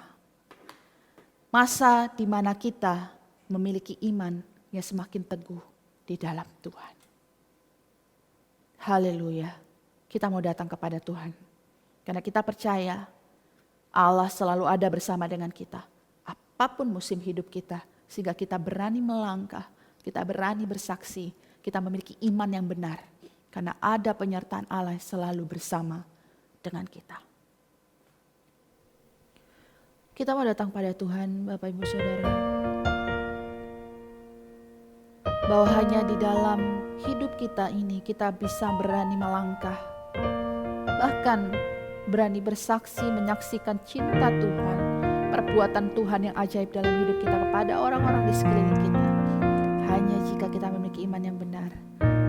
Masa di mana kita memiliki iman yang semakin teguh di dalam Tuhan. Haleluya. Kita mau datang kepada Tuhan. Karena kita percaya Allah selalu ada bersama dengan kita. Apapun musim hidup kita. Sehingga kita berani melangkah. Kita berani bersaksi. Kita memiliki iman yang benar. Karena ada penyertaan Allah yang selalu bersama dengan kita. Kita mau datang pada Tuhan, Bapak Ibu Saudara. Bahwa hanya di dalam hidup kita ini kita bisa berani melangkah. Bahkan berani bersaksi menyaksikan cinta Tuhan, perbuatan Tuhan yang ajaib dalam hidup kita kepada orang-orang di sekeliling kita. Hanya jika kita memiliki iman yang benar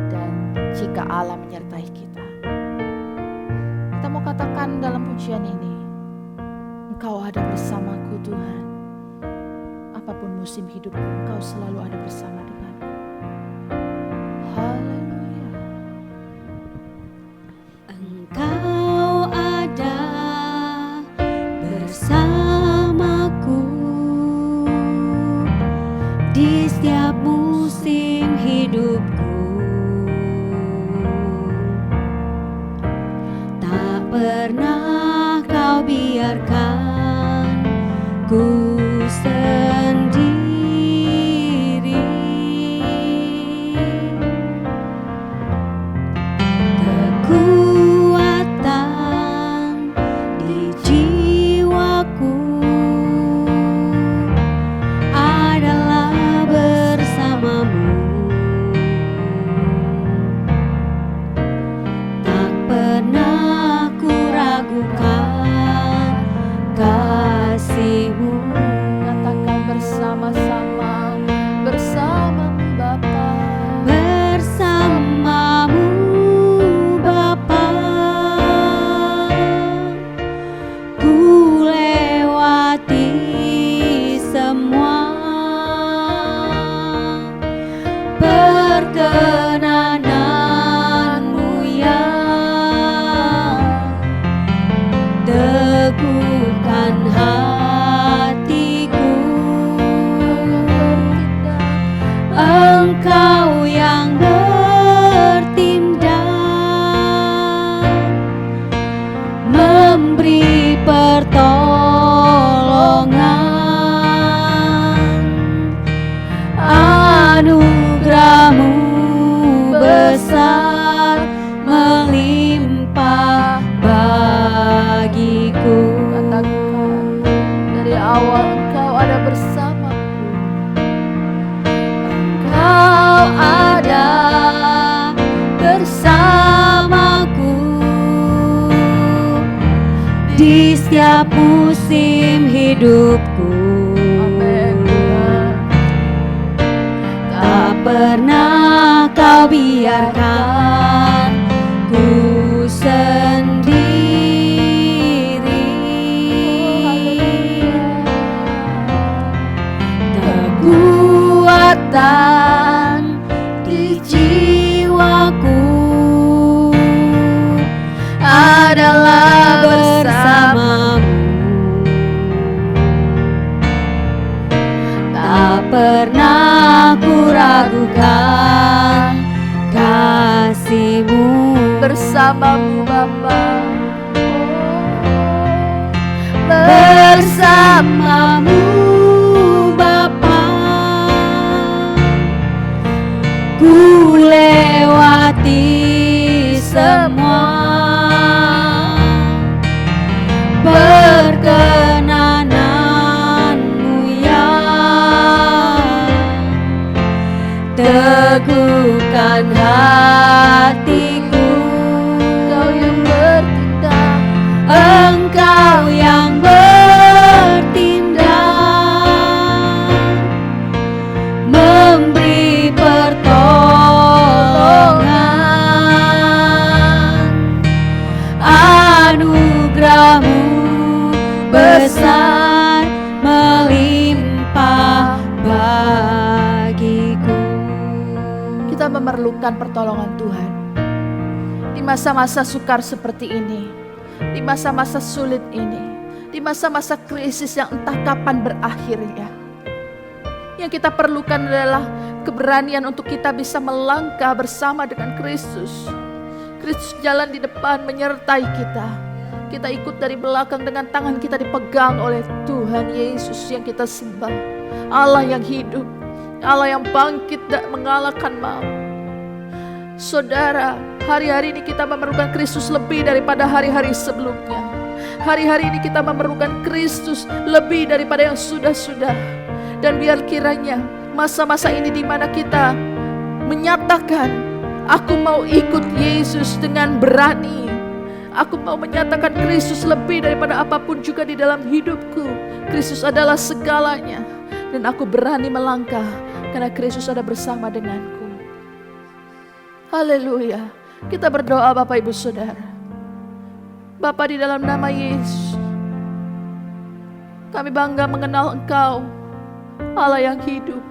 dan jika Allah menyertai kita. Kita mau katakan dalam pujian ini, Engkau ada bersamaku Tuhan. Apapun musim hidup, Engkau selalu ada bersama denganku. Haleluya. Engkau ada bersamaku di setiap musim hidupku. Tak pernah kau biarkan ku sendiri. Kekuatan di jiwaku adalah bersamamu. Tak pernah ku ragukan kasih-Mu. Katakan bersama-sama, bersamamu Bapa. Bersamamu Bapa, ku lewati semua perkenanan-Mu yang teguhkan hatiku. Engkau yang bertindak, memberi pertolongan. Anugerah-Mu besar melimpah bagiku. Katakan dari awal Engkau ada bersamaku. Engkau ada bersamaku di setiap musim hidupku. Amin. Tak pernah kau biarkan ku sendiri. Kekuatan di jiwaku adalah bersamamu. Tak pernah ku ragukan kasih-Mu. Bersamamu Bapa. Bersamamu Bapa, ku lewati semua perkenanan-Mu yang teguhkan hatiku. Engkau yang bertindak, Engkau yang bertindak, memberi pertolongan. Anugerah-Mu besar memerlukan pertolongan Tuhan. Di masa-masa sukar seperti ini, di masa-masa sulit ini, di masa-masa krisis yang entah kapan berakhirnya, yang kita perlukan adalah keberanian untuk kita bisa melangkah bersama dengan Kristus. Kristus jalan di depan menyertai kita. Kita ikut dari belakang dengan tangan kita dipegang oleh Tuhan Yesus yang kita sembah. Allah yang hidup, Allah yang bangkit dan mengalahkan maut. Saudara, hari-hari ini kita memerlukan Kristus lebih daripada hari-hari sebelumnya. Hari-hari ini kita memerlukan Kristus lebih daripada yang sudah-sudah. Dan biar kiranya masa-masa ini di mana kita menyatakan, aku mau ikut Yesus dengan berani. Aku mau menyatakan Kristus lebih daripada apapun juga di dalam hidupku. Kristus adalah segalanya. Dan aku berani melangkah karena Kristus ada bersama denganku. Haleluya. Kita berdoa Bapak Ibu Saudara. Bapa, di dalam nama Yesus, kami bangga mengenal Engkau, Allah yang hidup,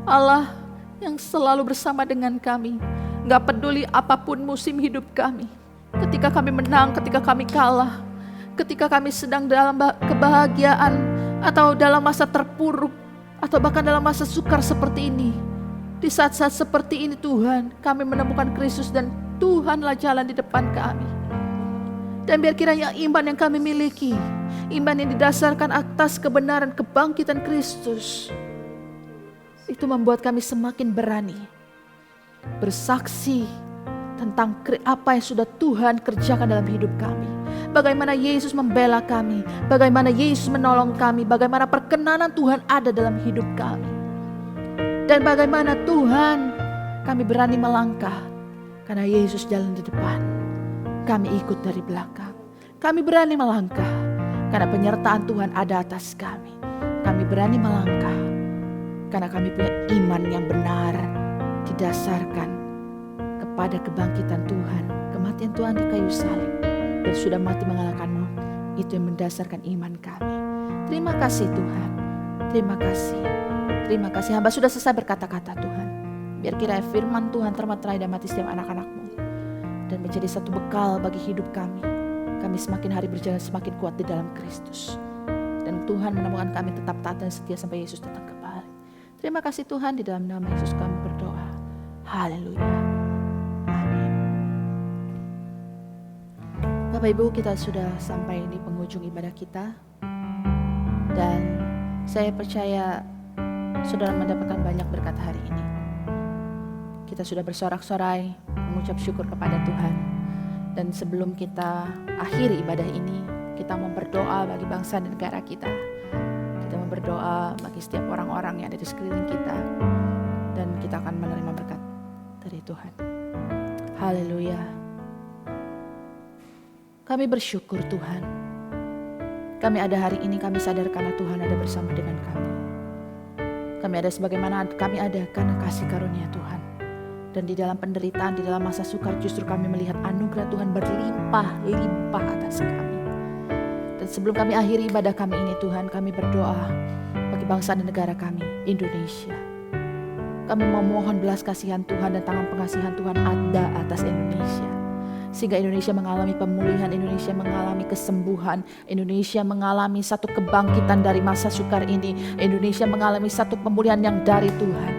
Allah yang selalu bersama dengan kami. Gak peduli apapun musim hidup kami, ketika kami menang, ketika kami kalah, ketika kami sedang dalam kebahagiaan atau dalam masa terpuruk, atau bahkan dalam masa sukar seperti ini. Di saat-saat seperti ini Tuhan, kami menemukan Kristus dan Tuhanlah jalan di depan kami. Dan biar kiranya iman yang kami miliki, iman yang didasarkan atas kebenaran kebangkitan Kristus, itu membuat kami semakin berani bersaksi tentang apa yang sudah Tuhan kerjakan dalam hidup kami. Bagaimana Yesus membela kami, bagaimana Yesus menolong kami, bagaimana perkenanan Tuhan ada dalam hidup kami. Dan bagaimana Tuhan, kami berani melangkah karena Yesus jalan di depan, kami ikut dari belakang. Kami berani melangkah karena penyertaan Tuhan ada atas kami. Kami berani melangkah karena kami punya iman yang benar, didasarkan kepada kebangkitan Tuhan, kematian Tuhan di kayu salib, dan sudah mati mengalahkan maut. Itu yang mendasarkan iman kami. Terima kasih Tuhan, terima kasih. Terima kasih, hamba sudah selesai berkata-kata Tuhan. Biar kiranya firman Tuhan termaterai dalam hati setiap anak-anak-Mu dan menjadi satu bekal bagi hidup kami. Kami semakin hari berjalan semakin kuat di dalam Kristus. Dan Tuhan menemukan kami tetap taat dan setia sampai Yesus datang kembali. Terima kasih Tuhan, di dalam nama Yesus kami berdoa. Haleluya. Amin. Bapak Ibu, kita sudah sampai di penghujung ibadah kita. Dan saya percaya saudara mendapatkan banyak berkat hari ini. Kita sudah bersorak-sorai mengucap syukur kepada Tuhan. Dan sebelum kita akhiri ibadah ini, kita mau berdoa bagi bangsa dan negara kita. Kita mau berdoa bagi setiap orang-orang yang ada di sekeliling kita. Dan kita akan menerima berkat dari Tuhan. Haleluya. Kami bersyukur Tuhan. Kami ada hari ini, kami sadar karena Tuhan ada bersama dengan kami. Kami ada sebagaimana kami ada karena kasih karunia Tuhan. Dan di dalam penderitaan, di dalam masa sukar, justru kami melihat anugerah Tuhan berlimpah-limpah atas kami. Dan sebelum kami akhiri ibadah kami ini Tuhan, kami berdoa bagi bangsa dan negara kami, Indonesia. Kami memohon belas kasihan Tuhan dan tangan pengasihan Tuhan ada atas Indonesia. Sehingga Indonesia mengalami pemulihan, Indonesia mengalami kesembuhan, Indonesia mengalami satu kebangkitan dari masa sukar ini. Indonesia mengalami satu pemulihan yang dari Tuhan.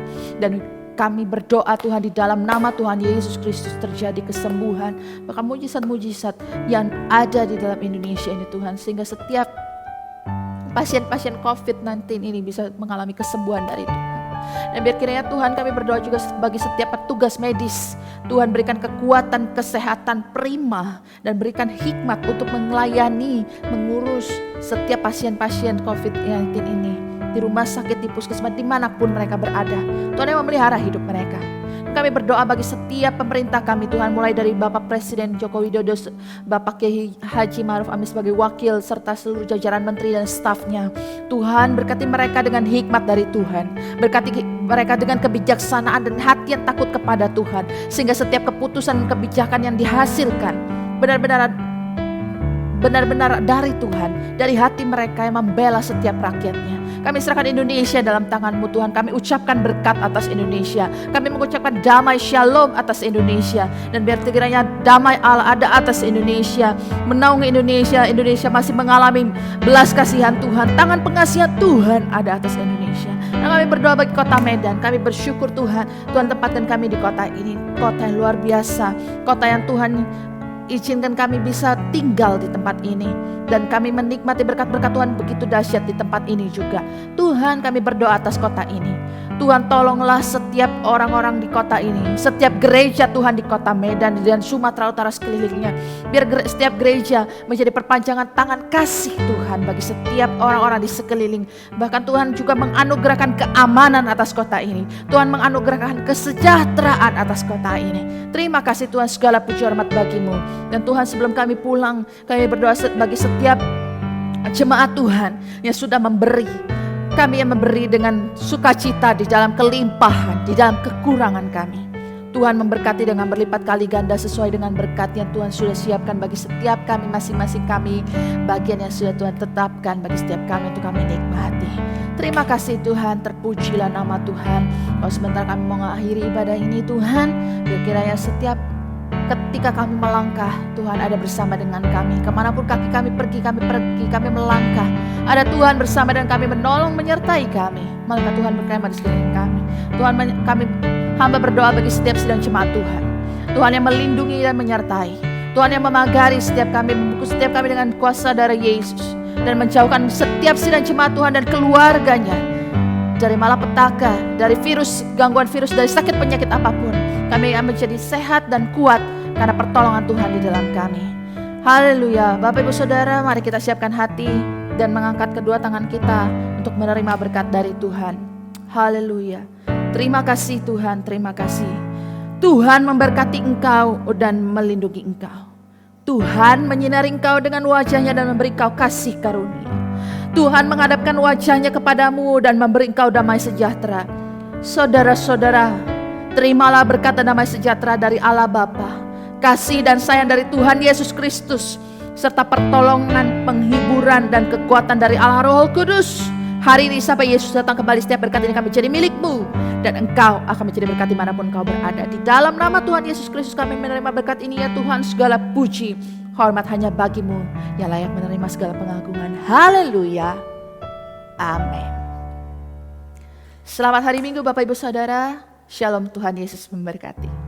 Dan kami berdoa Tuhan, di dalam nama Tuhan Yesus Kristus terjadi kesembuhan, bahkan mujizat-mujizat yang ada di dalam Indonesia ini Tuhan. Sehingga setiap pasien-pasien COVID-19 ini bisa mengalami kesembuhan dari Tuhan. Dan biar kiranya Tuhan, kami berdoa juga bagi setiap petugas medis. Tuhan berikan kekuatan, kesehatan prima, dan berikan hikmat untuk melayani, mengurus setiap pasien-pasien COVID-19 ini. Di rumah sakit, di puskesmas, dimanapun mereka berada. Tuhan yang memelihara hidup mereka. Kami berdoa bagi setiap pemerintah kami Tuhan, mulai dari Bapak Presiden Joko Widodo, Bapak Kiai Haji Ma'ruf Amin sebagai wakil, serta seluruh jajaran menteri dan stafnya. Tuhan berkati mereka dengan hikmat dari Tuhan. Berkati mereka dengan kebijaksanaan dan hati yang takut kepada Tuhan. Sehingga setiap keputusan kebijakan yang dihasilkan benar-benar dari Tuhan, dari hati mereka yang membela setiap rakyatnya. Kami serahkan Indonesia dalam tangan-Mu Tuhan. Kami ucapkan berkat atas Indonesia. Kami mengucapkan damai shalom atas Indonesia. Dan biar kiranya damai Allah ada atas Indonesia. Menaungi Indonesia. Indonesia masih mengalami belas kasihan Tuhan. Tangan pengasihan Tuhan ada atas Indonesia. Dan kami berdoa bagi kota Medan. Kami bersyukur Tuhan. Tuhan tempatkan kami di kota ini. Kota yang luar biasa. Kota yang Tuhan izinkan kami bisa tinggal di tempat ini. Dan kami menikmati berkat-berkat Tuhan begitu dahsyat di tempat ini juga. Tuhan, kami berdoa atas kota ini. Tuhan, tolonglah setiap orang-orang di kota ini, setiap gereja Tuhan di kota Medan dan Sumatera Utara sekelilingnya. Biar setiap gereja menjadi perpanjangan tangan kasih Tuhan bagi setiap orang-orang di sekeliling. Bahkan Tuhan juga menganugerahkan keamanan atas kota ini. Tuhan menganugerahkan kesejahteraan atas kota ini. Terima kasih Tuhan, segala puji hormat bagi-Mu. Dan Tuhan, sebelum kami pulang, kami berdoa bagi setiap jemaat Tuhan yang sudah memberi. Kami yang memberi dengan sukacita di dalam kelimpahan, di dalam kekurangan kami. Tuhan memberkati dengan berlipat kali ganda sesuai dengan berkat yang Tuhan sudah siapkan bagi setiap kami, masing-masing kami. Bagian yang sudah Tuhan tetapkan bagi setiap kami untuk kami nikmati. Terima kasih Tuhan, terpujilah nama Tuhan. Kalau sebentar kami mau mengakhiri ibadah ini Tuhan, biar kiranya setiap ketika kami melangkah, Tuhan ada bersama dengan kami. Kemanapun kaki kami pergi, kami melangkah. Ada Tuhan bersama dan kami menolong, menyertai kami. Malaikat Tuhan berkemah di sekeliling kami. Tuhan, kami hamba berdoa bagi setiap sidang jemaat Tuhan. Tuhan yang melindungi dan menyertai. Tuhan yang memagari setiap kami, membungkus setiap kami dengan kuasa darah Yesus. Dan menjauhkan setiap sidang jemaat Tuhan dan keluarganya dari malapetaka, dari virus, gangguan virus, dari sakit penyakit apapun. Kami akan menjadi sehat dan kuat karena pertolongan Tuhan di dalam kami. Haleluya. Bapak Ibu Saudara, mari kita siapkan hati dan mengangkat kedua tangan kita untuk menerima berkat dari Tuhan. Haleluya. Terima kasih Tuhan, terima kasih. Tuhan memberkati engkau dan melindungi engkau. Tuhan menyinari engkau dengan wajahnya dan memberi engkau kasih karunia. Tuhan menghadapkan wajahnya kepadamu dan memberi engkau damai sejahtera. Saudara-saudara, terimalah berkat dan damai sejahtera dari Allah Bapa, kasih dan sayang dari Tuhan Yesus Kristus, serta pertolongan, penghiburan dan kekuatan dari Allah Roh Kudus. Hari ini sampai Yesus datang kembali, setiap berkat ini akan menjadi milikmu. Dan engkau akan menjadi berkat dimanapun engkau berada. Di dalam nama Tuhan Yesus Kristus kami menerima berkat ini ya Tuhan. Segala puji, hormat hanya bagimu yang layak menerima segala pengagungan. Haleluya. Amin. Selamat hari Minggu Bapak Ibu Saudara. Shalom, Tuhan Yesus memberkati.